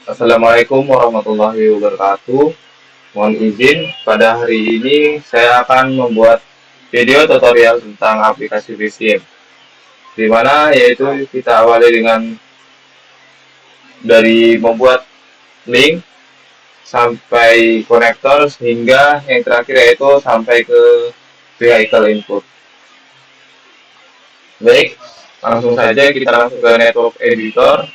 Assalamualaikum warahmatullahi wabarakatuh. Mohon izin, pada hari ini saya akan membuat video tutorial tentang aplikasi VSIM, di mana yaitu kita awali dengan dari membuat link sampai konektor sehingga yang terakhir yaitu sampai ke vehicle input. Baik, langsung saja kita langsung ke network editor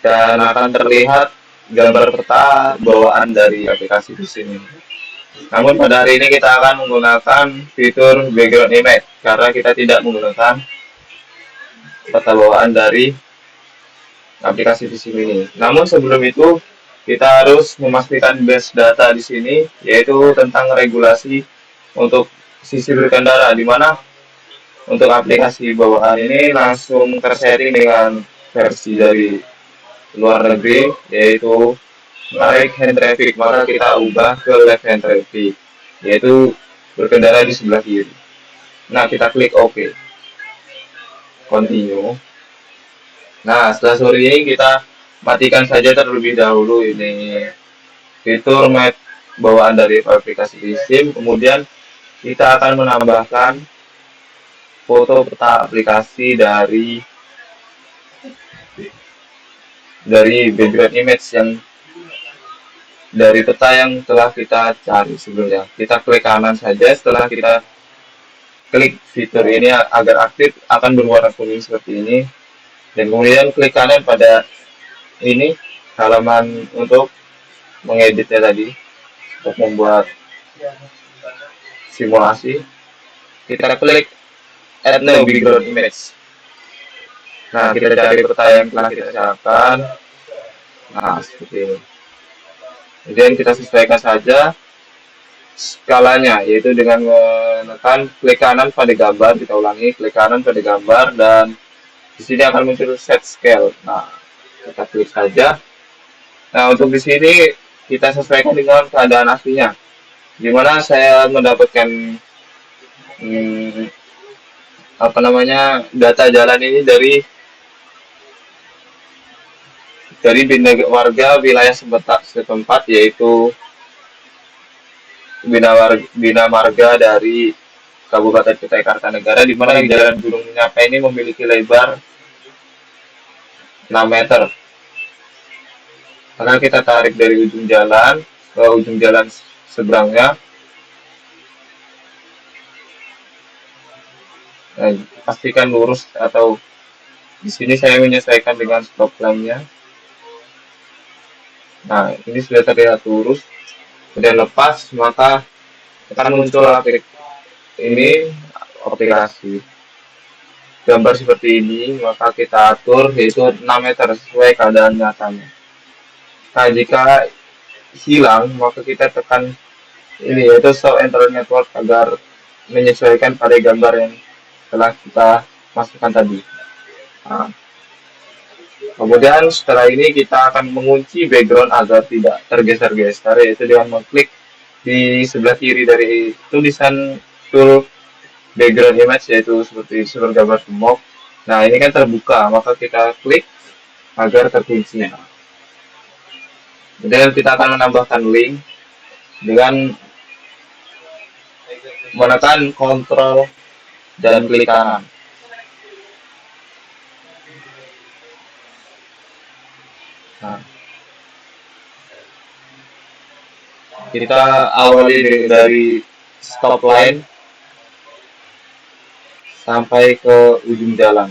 dan akan terlihat gambar peta bawaan dari aplikasi VSIM ini. Namun pada hari ini kita akan menggunakan fitur background image karena kita tidak menggunakan peta bawaan dari aplikasi VSIM ini. Namun sebelum itu kita harus memastikan base data di sini yaitu tentang regulasi untuk sisi berkendara, di mana untuk aplikasi bawaan ini langsung tersetting dengan versi dari luar negeri yaitu right hand traffic, maka kita ubah ke left hand traffic yaitu berkendara di sebelah kiri. Nah, kita klik OK, continue. Nah, setelah seperti ini kita matikan saja terlebih dahulu ini fitur map bawaan dari aplikasi VSIM. Kemudian kita akan menambahkan foto peta aplikasi dari background image yang dari peta yang telah kita cari sebelumnya. Kita klik kanan saja. Setelah kita klik fitur ini agar aktif akan berwarna kuning seperti ini. Dan kemudian klik kanan pada ini halaman untuk mengeditnya tadi, untuk membuat simulasi. Kita klik add new background image. Nah, kita cari peta yang telah kita siapkan. Nah, seperti ini. Kemudian kita sesuaikan saja skalanya, yaitu dengan menekan klik kanan pada gambar. Kita ulangi, klik kanan pada gambar dan di sini akan muncul set scale. Nah, kita klik saja. Nah, untuk di sini kita sesuaikan dengan keadaan aslinya. Di mana saya mendapatkan hmm, data jalan ini dari bina warga wilayah setempat yaitu bina marga dari Kabupaten Kutai Kartanegara, di mana jalan Gunung Nyapa ini memiliki lebar 6 meter. Karena kita tarik dari ujung jalan ke ujung jalan seberangnya, nah, pastikan lurus atau di sini saya menyesuaikan dengan stop line-nya. Nah, ini sudah terlihat lurus. Kemudian lepas, maka akan muncul aplikasi gambar seperti ini, maka kita atur yaitu 6 meter sesuai keadaan nyatanya. Nah, jika hilang, maka kita tekan ini yaitu show entire network agar menyesuaikan pada gambar yang telah kita masukkan tadi. Nah, kemudian setelah ini kita akan mengunci background agar tidak tergeser-geser, yaitu dengan mengklik di sebelah kiri dari tulisan tool background image, yaitu seperti sumber gambar smoke. Nah, ini kan terbuka, maka kita klik agar terkunci. Kemudian kita akan menambahkan link dengan menekan Ctrl dan klik kanan. Nah, kita awali dari stop line sampai ke ujung jalan.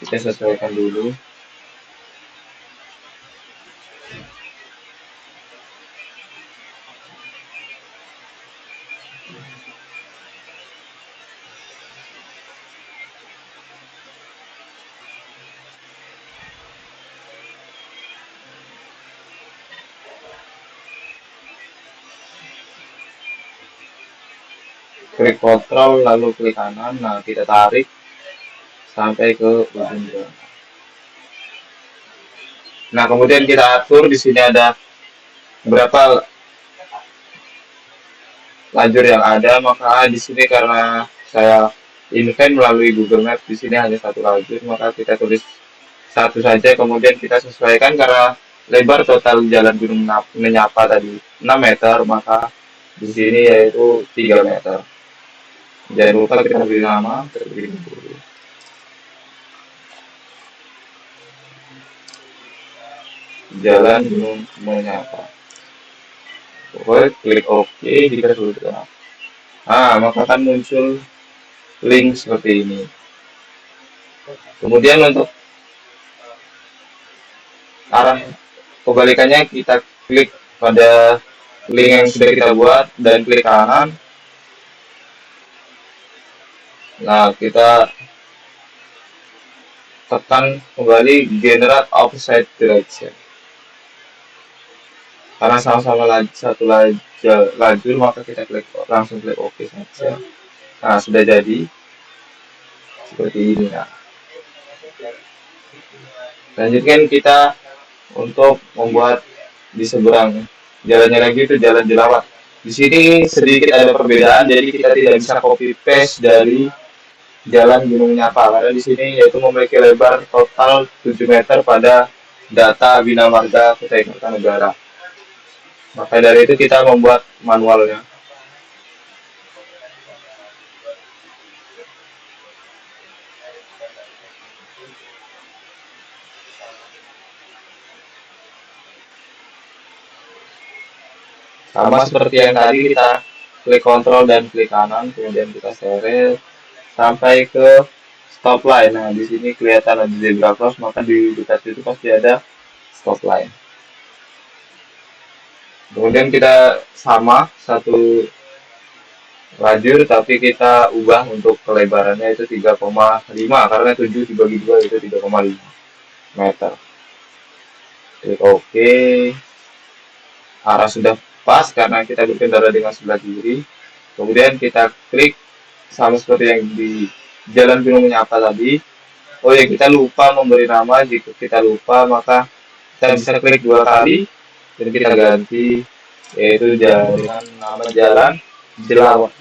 Kita sesuaikan dulu. Klik Ctrl lalu klik kanan. Nah, kita tarik sampai ke ujung jalan. Nah, kemudian kita atur di sini ada berapa lajur yang ada, maka di sini karena saya invent melalui Google Maps. Di sini hanya satu lajur, maka kita tulis satu saja, kemudian kita sesuaikan karena lebar total jalan Gunung Menyapa tadi 6 meter, maka di sini yaitu 3 meter. Jangan lupa kita beri nama terlebih dahulu. Jalan Gunung Menyapa. Oke, klik OK jika sudah. Maka akan muncul link seperti ini. Kemudian untuk arah kebalikannya kita klik pada link yang sudah kita buat dan klik kanan. Nah, kita tekan kembali generate offset direction. Karena sama-sama satu lajur, maka kita langsung klik OK saja. Nah, sudah jadi seperti ini. Nah, lanjutkan kita untuk membuat di seberang jalannya lagi itu jalan jelawat. Di sini sedikit ada perbedaan, jadi kita tidak bisa copy paste dari jalan Gunung Nyapa karena di sini yaitu memiliki lebar total 7 meter pada data Bina Marga Kutai Kartanegara. Maka dari itu kita membuat manualnya. Sama seperti yang tadi, kita klik kontrol dan klik kanan, kemudian kita seret sampai ke stop line. Nah, di sini kelihatan ada zebra cross, maka di dekat itu pasti ada stop line. Kemudian kita sama satu lajur, tapi kita ubah untuk kelebarannya itu 3,5 karena 7 dibagi 2 itu 3,5 meter. Klik OK. Arah sudah pas karena kita berkendara dengan sebelah kiri. Kemudian kita klik sama seperti yang di Jalan Gunung Menyapa tadi. Oh ya, kita lupa memberi nama. Jika kita lupa, maka kita bisa klik 2 kali dan kita ganti yaitu dengan nama Jalan Jelawat.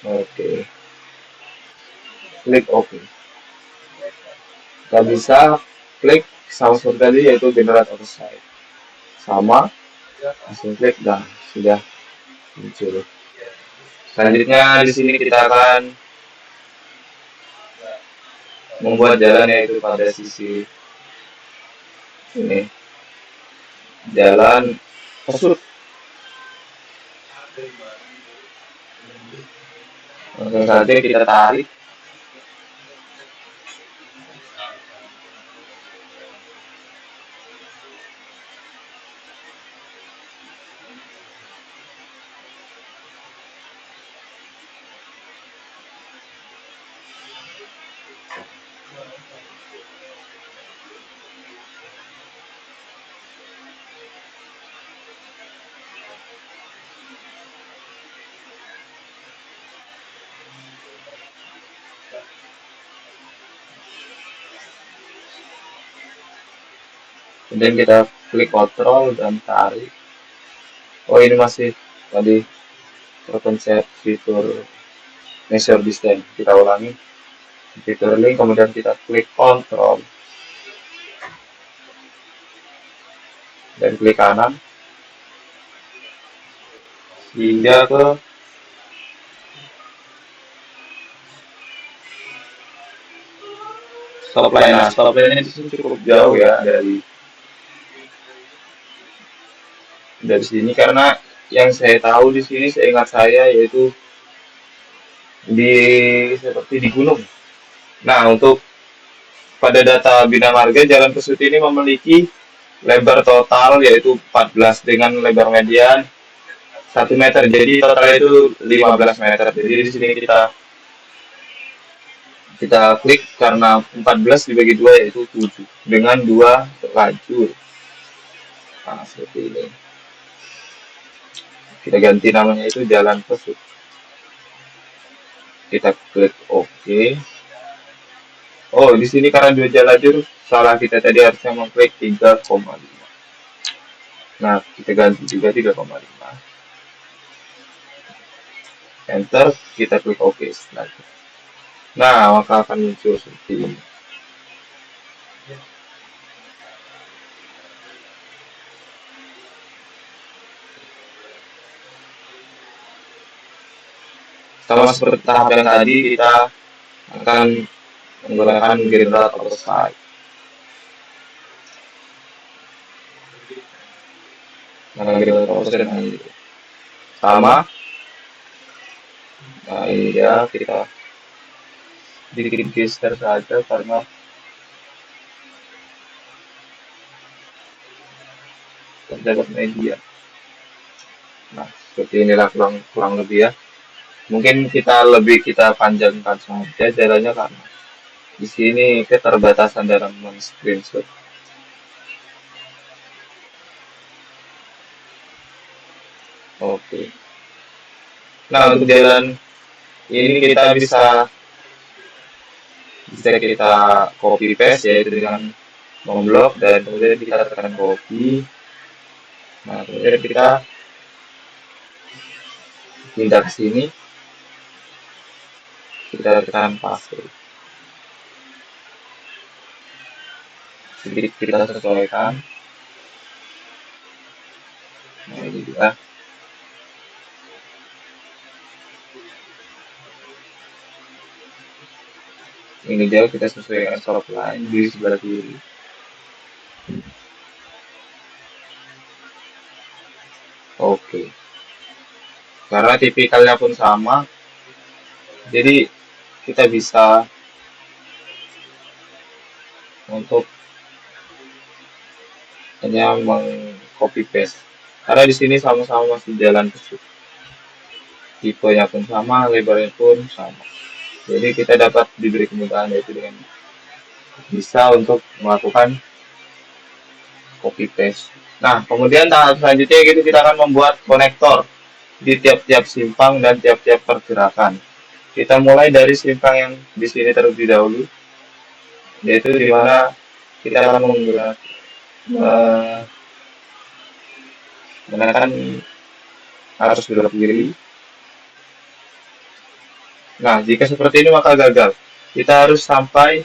Oke. Klik OK. Kita bisa klik sama seperti tadi yaitu generate offset. Sama, langsung klik dan sudah muncul. Selanjutnya di sini kita akan membuat jalan yaitu pada sisi ini jalan pesut. Langsung saja kita tarik. Kemudian kita klik kontrol dan tarik. Oh, ini masih tadi terpencet fitur measure distance. Kita ulangi fitur link, kemudian kita klik kontrol dan klik kanan hingga ke stop line. Nah, stop line ini cukup jauh ya dari sini karena yang saya tahu di sini seingat saya yaitu seperti di gunung. Nah, untuk pada data Bina Marga, Jalan Pesut ini memiliki lebar total yaitu 14 dengan lebar median 1 meter. Jadi total itu 15 meter. Jadi di sini kita klik karena 14 dibagi 2 yaitu 7 dengan 2 lajur. Nah, seperti ini. Kita ganti namanya itu Jalan Pesut. Kita klik OK. Oh, di sini karena 2 lajur, salah kita tadi harusnya mengklik 3,5. Nah, kita ganti juga 3,5. enter, kita klik OK setelah itu. Nah, maka akan muncul seperti ini. Sama seperti tahap yang tadi, kita akan menggunakan green rod atau slide. Nah, green rod atau slide gitu. Sama. Nah, ini dia, kita bikin geser saja karena terdapat media. Nah, seperti inilah kurang lebih ya. Mungkin kita panjangkan saja jalannya karena di sini keterbatasan dalam men-screenshot. Oke. Nah, untuk jalan ini kita bisa kita copy paste yaitu dengan memblok dan kemudian kita tekan copy. Nah, kemudian kita pindah ke sini, kita tekan paste. Sedikit kita sesuaikan. Nah, ini juga. Ini dia kita sesuaikan sorot line di sebelah kiri. Oke. Karena tipikalnya pun sama, jadi kita bisa untuk hanya meng-copy paste. Karena di sini sama-sama masih jalan tusuk. Tipenya pun sama, lebarnya pun sama. Jadi kita dapat diberi kemudahan yaitu dengan bisa untuk melakukan copy paste. Nah, kemudian tahap selanjutnya gitu kita akan membuat konektor di tiap-tiap simpang dan tiap-tiap pergerakan. Kita mulai dari simpang yang di sini terlebih dahulu, yaitu di mana kita akan menggunakan arus belok kiri. Nah, jika seperti ini maka gagal. Kita harus sampai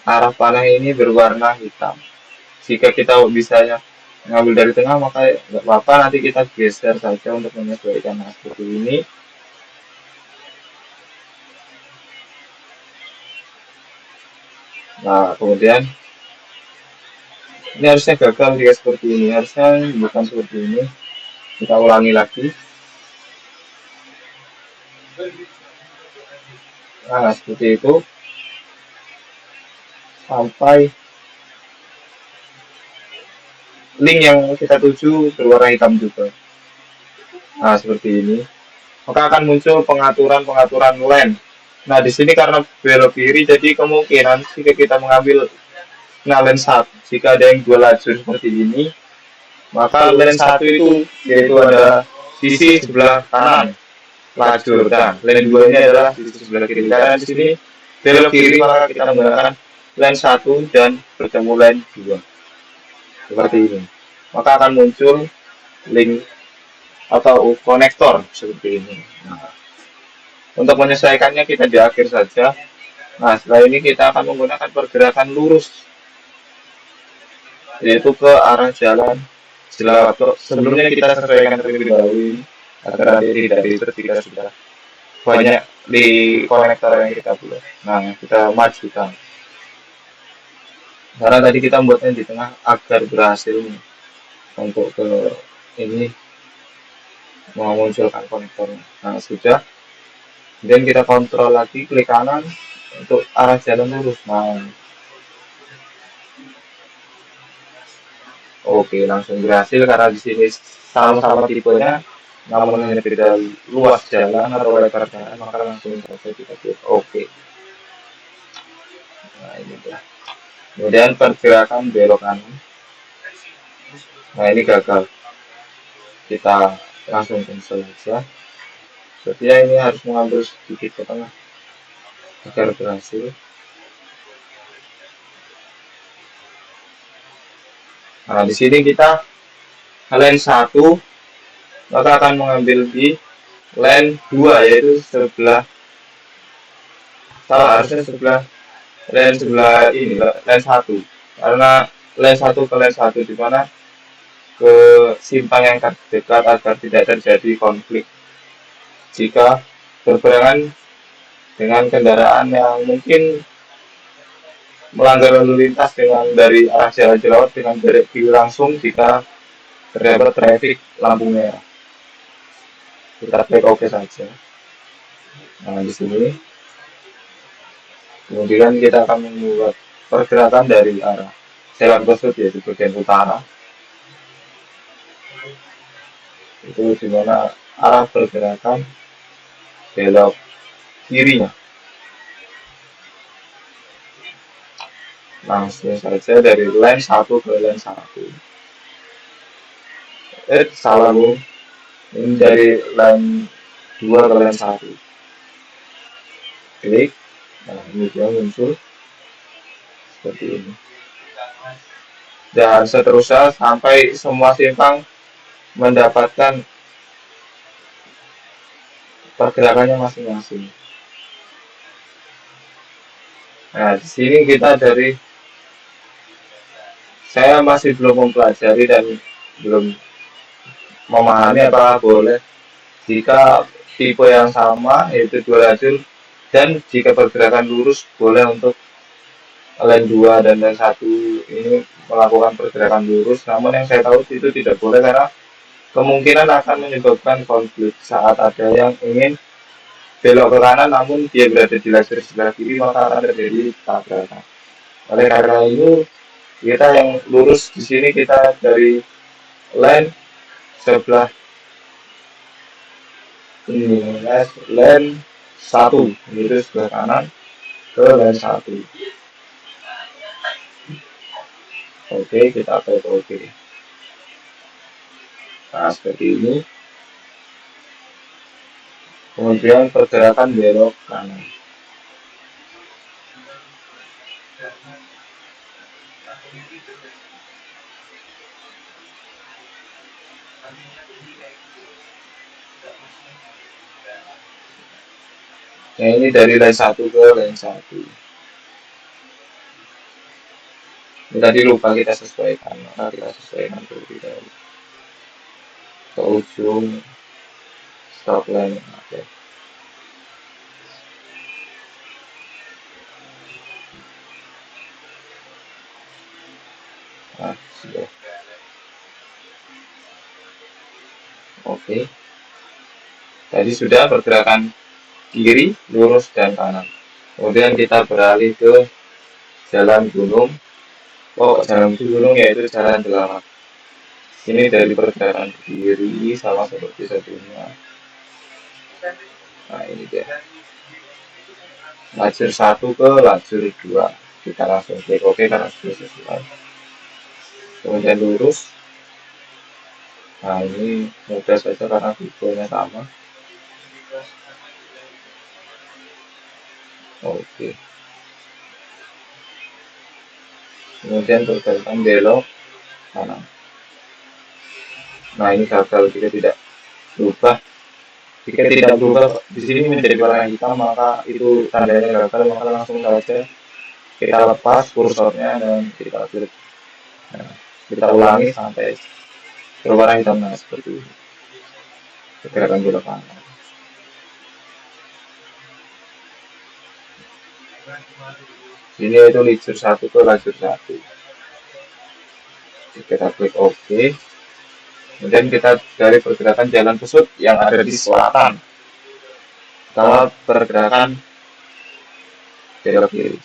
arah panah ini berwarna hitam. Jika kita bisanya mengambil dari tengah maka nggak apa-apa, nanti kita geser saja untuk menyesuaikan. Nah, seperti ini. Nah, kemudian ini harusnya gagal jika seperti ini. Harusnya bukan seperti ini. Kita ulangi lagi. Nah, seperti itu. Sampai link yang kita tuju berwarna hitam juga. Nah, seperti ini. Maka akan muncul pengaturan-pengaturan lane. Nah, di sini karena belok kiri, jadi kemungkinan jika kita mengambil lane 1, jika ada yang dua lajur seperti ini, maka lane 1 itu yaitu ada sisi sebelah kanan lajur dan lane 2 ini adalah sisi sebelah kiri. Karena di sini belok kiri maka kita menggunakan lane 1 dan bertemu lane 2. Seperti ini. Maka akan muncul link atau konektor seperti ini. Nah, untuk menyelesaikannya kita di akhir saja. Nah, setelah ini kita akan menggunakan pergerakan lurus, yaitu ke arah jalan. Sebelumnya kita sesuaikan terlebih dahulu agar nanti tidak ribet jika sudah banyak di konektor yang kita buat. Nah, kita majukan. Karena tadi kita membuatnya di tengah agar berhasil untuk ke ini memunculkan konektornya. Nah, sudah. Kemudian kita kontrol lagi, klik kanan untuk arah jalan lurus. Nah, oke, langsung berhasil karena di sini sama-sama tipenya, namun hanya beda luas jalan atau lebar jalan, maka langsung saja kita klik oke. Nah, ini dia. Kemudian pergerakan belok kanan. Nah, ini gagal. Kita langsung cancel saja. Sepertinya ini harus mengambil sedikit ke tengah agar berhasil. Nah, di sini kita lane 1 maka akan mengambil di line 2 yaitu sebelah salah harusnya sebelah line sebelah ini line satu karena line satu ke line satu di mana ke simpang yang terdekat agar tidak terjadi konflik jika berbarengan dengan kendaraan yang mungkin melanggar lalu lintas dengan dari arah jalan Jerawat dengan berbelok kiri langsung jika terdapat traffic lampu merah. Kita klik OK saja. Nah, di sini kemudian kita akan membuat pergerakan dari arah jalan tersebut yaitu bagian utara itu di mana arah pergerakan belok kirinya langsung saja dari line satu ke line satu. Salah bu, ini dari line 2 ke line satu. Klik, nah ini dia muncul seperti ini. Dan seterusnya sampai semua simpang mendapatkan pergerakannya masing-masing. Nah, di sini kita dari saya masih belum mempelajari dan belum memahami apakah boleh jika tipe yang sama yaitu dua lajur dan jika pergerakan lurus boleh untuk line 2 dan line satu ini melakukan pergerakan lurus, namun yang saya tahu itu tidak boleh karena kemungkinan akan menyebabkan konflik saat ada yang ingin belok ke kanan namun dia berada di lajur sebelah kiri maka akan terjadi tabrakan. Oleh karena itu kita yang lurus di sini kita dari line sebelah ini line satu yaitu sebelah kanan ke line satu. Oke, kita klik oke. Nah seperti ini. Kemudian pergerakan belok kanan. Nah ini dari line 1 ke line 1. Ini tadi lupa kita sesuaikan, maka kita sesuaikan terlebih dahulu. Ke ujung stop line. Oke. Nah, sudah. Oke. Tadi sudah pergerakan kiri, lurus, dan kanan. Kemudian kita beralih ke jalan gunung. Oh, jalan gunung yaitu jalan Delamat. Ini dari pergerakan kiri sama seperti sebelumnya. Nah, ini dia. Lajur 1 ke lajur 2. Kita langsung klik OK karena sudah sesuai. Kemudian lurus. Nah, ini mudah saja karena tipenya sama. Oke. Kemudian pergerakan belok kanan. Nah, ini gagal jika tidak berubah. Jika tidak berubah di sini menjadi warna hitam maka itu tandanya gagal, maka langsung saja kita lepas kursornya dan kita klik. Nah, kita ulangi sampai berwarna hitam nah, seperti ini. Pergerakan belok kanan. Ini itu lajur 1 ke lajur 1. Kita klik OK. Kemudian kita dari pergerakan jalan pesut yang ada di selatan. Kalau pergerakan belok kiri.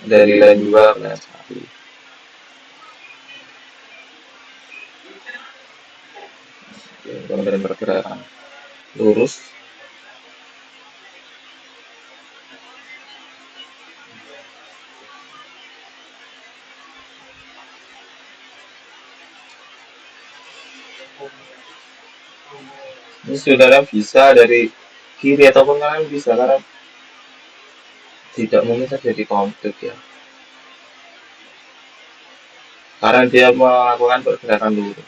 Dari line 2 ke line 1. Kemudian pergerakan lurus. Ini saudara bisa dari kiri ataupun kanan bisa karena tidak mungkin terjadi konflik ya. karena dia melakukan pergerakan dulu.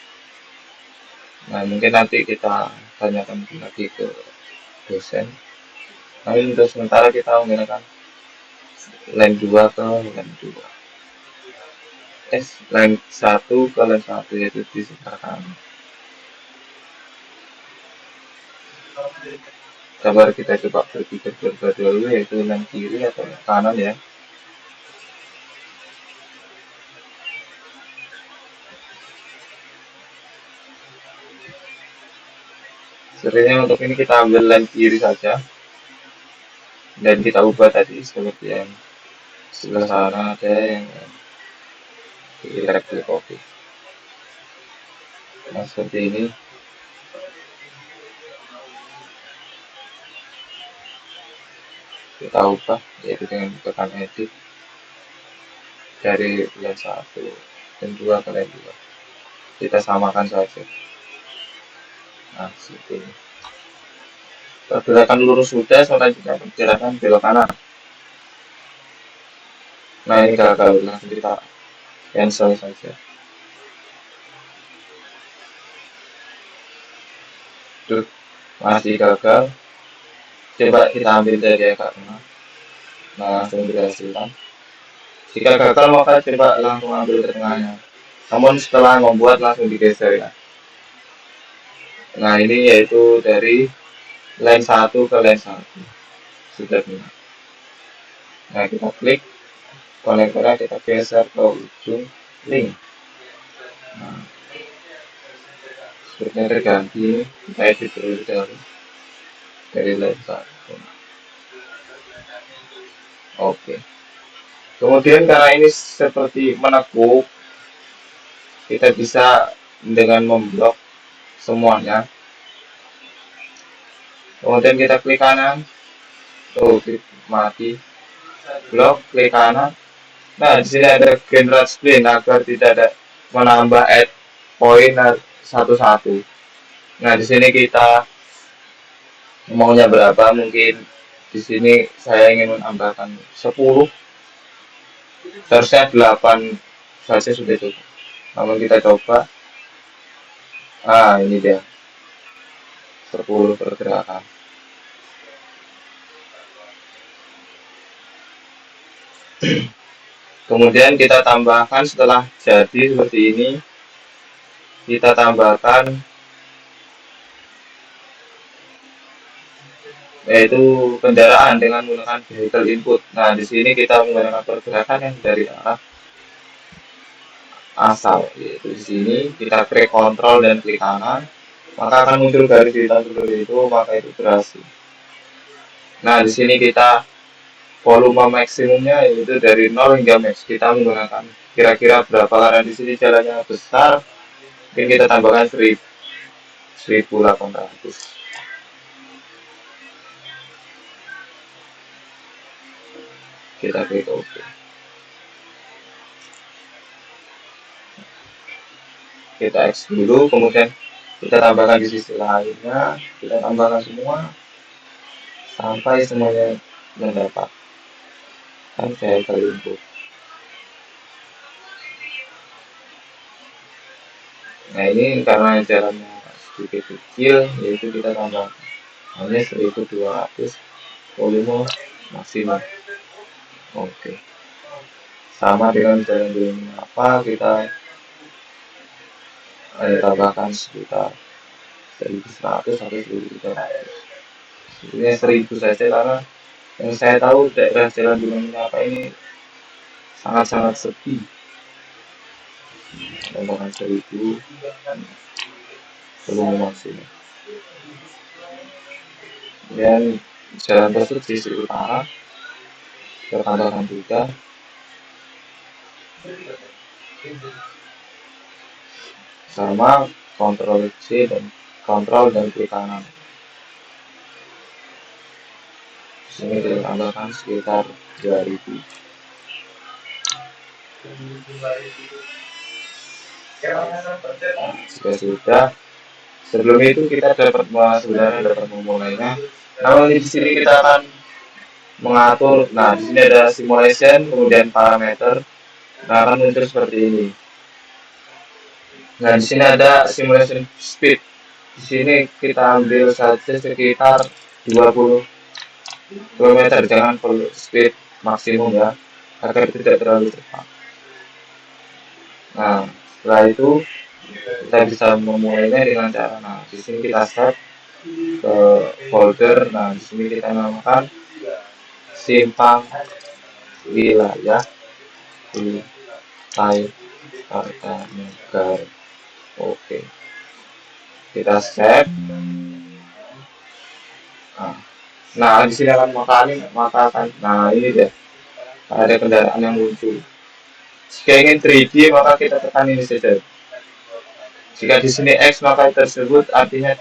Nah, mungkin nanti kita tanyakan lagi ke dosen. Tapi untuk sementara kita menggunakan line 2 ke line 2. Line 1 ke line 1 yaitu di sebelah kanan. Coba kita coba berpikir berdua dulu yaitu line kiri atau kanan ya. Sebenarnya untuk ini kita ambil line kiri saja dan kita ubah tadi seperti yang sebelah sana ada yang direct copy. Nah, seperti ini kita ubah yaitu dengan tekan edit dari line 1 dan 2 ke line 2. Kita samakan saja. Nah, seperti ini. Pergerakan lurus sudah, selanjutnya pergerakan belok kanan. Nah, ini gagal, langsung kita cancel saja. Tuh, masih gagal. Coba kita ambil dari agak tengah. Nah, langsung dihasilkan. Jika gagal, maka coba langsung ambil ke tengahnya. Namun setelah membuat langsung digeser ya. Nah, ini yaitu dari line 1 ke line 1. Sudah benar. Nah, kita klik konektornya, kita geser ke ujung link. Nah, sepertinya terganti. Kita edit dulu dari line 1. Oke. Kemudian karena ini seperti menekuk, kita bisa dengan memblok semuanya. Kemudian kita klik kanan, klik mati, blok, klik kanan. Nah, di sini ada generate spline agar tidak ada menambah add point satu-satu. Nah, di sini kita maunya berapa? Mungkin di sini saya ingin menambahkan 10. Seharusnya 8 saja sudah cukup. Namun kita coba. Ah, ini dia. 10 pergerakan. Kemudian kita tambahkan setelah jadi seperti ini, kita tambahkan yaitu kendaraan dengan menggunakan vehicle input. Nah, di sini kita menggunakan pergerakan yang dari arah asal, yaitu di sini kita klik kontrol dan klik kanan, maka akan muncul garis hitam seperti itu, maka itu berhasil. Nah, di sini kita volume maksimumnya yaitu dari 0 hingga max. Kita menggunakan kira-kira berapa, karena di sini jalannya besar, mungkin kita tambahkan 1800. Kita klik OK. Kita X dulu, kemudian kita tambahkan di sisi lainnya, kita tambahkan semua sampai semuanya mendapat kan vehicle input. Nah, ini karena jalannya sedikit kecil, yaitu kita tambah hanya 1200 volume maksimal. Oke. Sama dengan jalan-jalan apa, kita tambahkan sekitar 1100 sampai 1300. Ini 1000 saja karena yang saya tahu daerah jalan Gunung apa ini sangat-sangat sepi. Tambahkan 1000 volume maksimal. Dan jalan tersebut di sisi utara kita tambahkan juga sama kontrol C dan kontrol dan klik kanan. Sini kita tambahkan sekitar 2000. Jika sudah, sebelum itu kita dapat memulainya. Namun di sini kita akan mengatur. Nah, di sini ada simulation, kemudian parameter. Nah, akan muncul seperti ini. Nah, di sini ada simulation speed. Di sini kita ambil saja sekitar 20 km, jangan perlu speed maksimum ya, agar tidak terlalu cepat. Nah, setelah itu kita bisa memulainya dengan cara, nah di sini kita set ke folder. Nah, di sini kita namakan simpang wilayah Kutai Kartanegara. Oke, kita set. Nah, nah di sini akan maka akan, nah ini deh, ada kendaraan yang muncul. Jika ingin 3D maka kita tekan ini saja. Jika di sini X maka tersebut artinya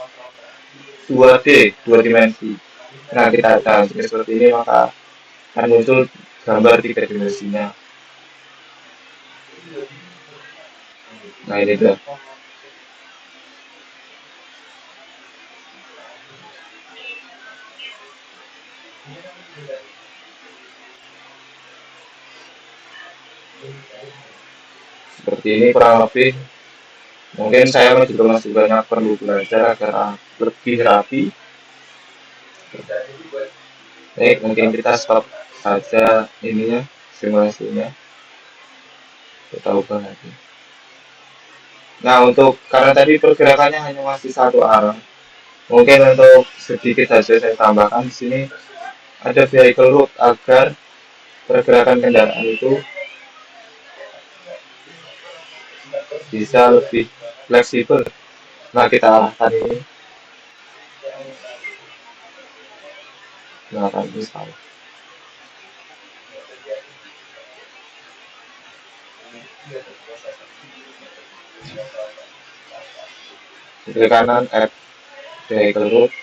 2D, dua dimensi. Nah, kita akan seperti ini maka akan muncul gambar 3 dimensinya. Nah, ini dia. Seperti ini kurang lebih. Mungkin saya juga masih banyak perlu belajar agar lebih rapi. Baik, mungkin kita stop saja ininya, simulasinya. Kita ubah lagi. Nah, karena tadi pergerakannya hanya masih satu arah, mungkin untuk sedikit saja saya tambahkan di sini ada vehicle route agar pergerakan kendaraan itu bisa lebih fleksibel. Nah, kita arahkan ini, arahkan ini salah. Di kanan add vehicle route.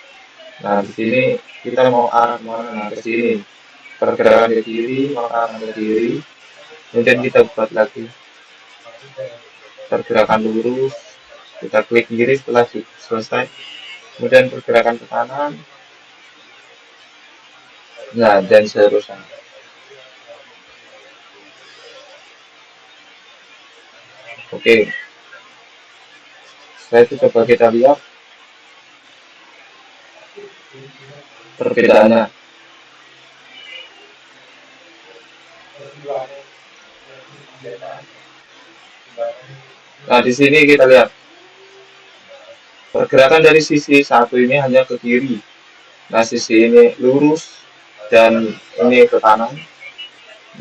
Nah, di sini kita mau arah mana? Nah, ke sini. Pergerakan ke kiri, maka arah ke kiri. Kemudian kita buat lagi pergerakan lurus. Kita klik kiri setelah selesai. Kemudian pergerakan ke kanan. Nah, dan seterusnya. Oke. Setelah itu coba kita lihat perbedaannya. Nah, di sini kita lihat pergerakan dari sisi satu ini hanya ke kiri. Nah, sisi ini lurus dan ini ke kanan.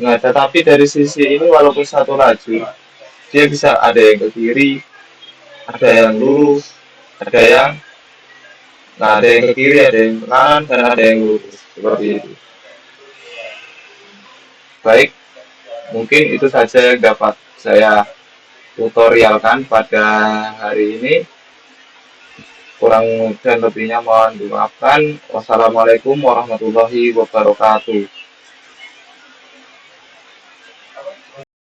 Nah, tetapi dari sisi ini walaupun satu lajur, dia bisa ada yang ke kiri, ada yang lurus, ada yang, nah ada yang ke kiri, ada yang ke kanan, dan ada yang lurus. Seperti itu. Baik, mungkin itu saja yang dapat saya tutorialkan pada hari ini. Kurang dan lebihnya mohon dimaafkan. Wassalamualaikum warahmatullahi wabarakatuh.